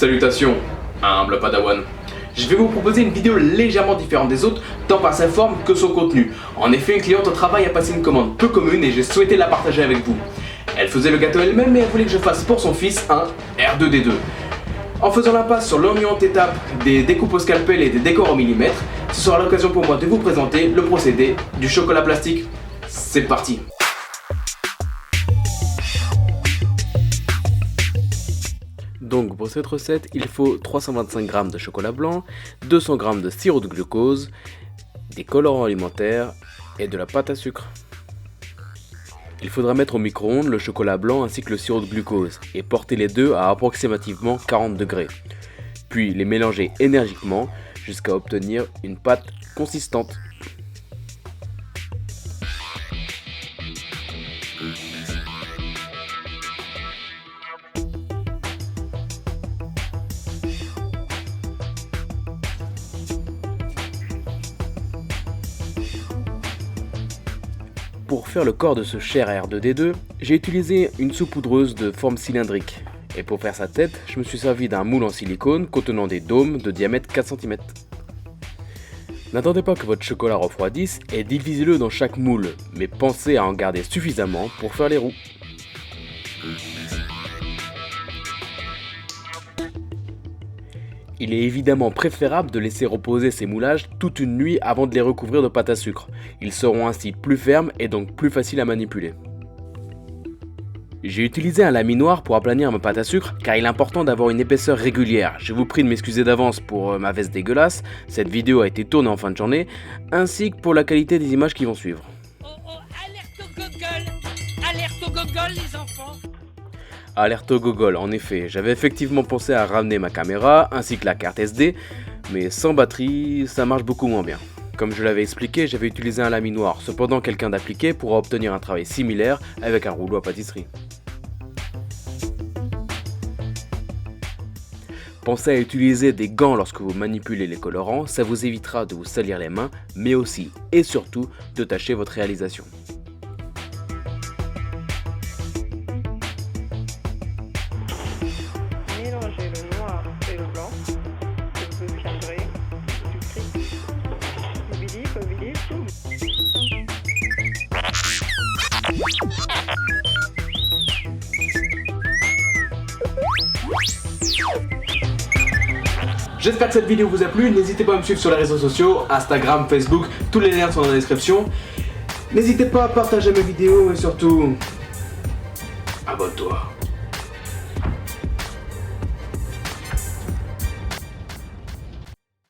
Salutations, humble padawan. Je vais vous proposer une vidéo légèrement différente des autres, tant par sa forme que son contenu. En effet, une cliente au travail a passé une commande peu commune et j'ai souhaité la partager avec vous. Elle faisait le gâteau elle-même mais elle voulait que je fasse pour son fils un R2D2. En faisant l'impasse sur l'ennuyante étape des découpes au scalpel et des décors au millimètre, ce sera l'occasion pour moi de vous présenter le procédé du chocolat plastique. C'est parti! Donc pour cette recette, il faut 325 g de chocolat blanc, 200 g de sirop de glucose, des colorants alimentaires et de la pâte à sucre. Il faudra mettre au micro-ondes le chocolat blanc ainsi que le sirop de glucose et porter les deux à approximativement 40 degrés. Puis les mélanger énergiquement jusqu'à obtenir une pâte consistante. Pour faire le corps de ce cher R2D2, j'ai utilisé une saupoudreuse de forme cylindrique. Et pour faire sa tête, je me suis servi d'un moule en silicone contenant des dômes de diamètre 4 cm. N'attendez pas que votre chocolat refroidisse et divisez-le dans chaque moule, mais pensez à en garder suffisamment pour faire les roux. Il est évidemment préférable de laisser reposer ces moulages toute une nuit avant de les recouvrir de pâte à sucre. Ils seront ainsi plus fermes et donc plus faciles à manipuler. J'ai utilisé un laminoir pour aplanir ma pâte à sucre car il est important d'avoir une épaisseur régulière. Je vous prie de m'excuser d'avance pour ma veste dégueulasse, cette vidéo a été tournée en fin de journée, ainsi que pour la qualité des images qui vont suivre. Alerte au gogol les enfants. Alerte au gogol, en effet, j'avais effectivement pensé à ramener ma caméra ainsi que la carte SD, mais sans batterie, ça marche beaucoup moins bien. Comme je l'avais expliqué, j'avais utilisé un laminoir, cependant quelqu'un d'appliqué pourra obtenir un travail similaire avec un rouleau à pâtisserie. Pensez à utiliser des gants lorsque vous manipulez les colorants, ça vous évitera de vous salir les mains, mais aussi et surtout de tâcher votre réalisation. Mélangez le noir et le blanc, vous obtiendrez du gris. Obili, tout. J'espère que cette vidéo vous a plu, n'hésitez pas à me suivre sur les réseaux sociaux, Instagram, Facebook, tous les liens sont dans la description. N'hésitez pas à partager mes vidéos et surtout, abonne-toi.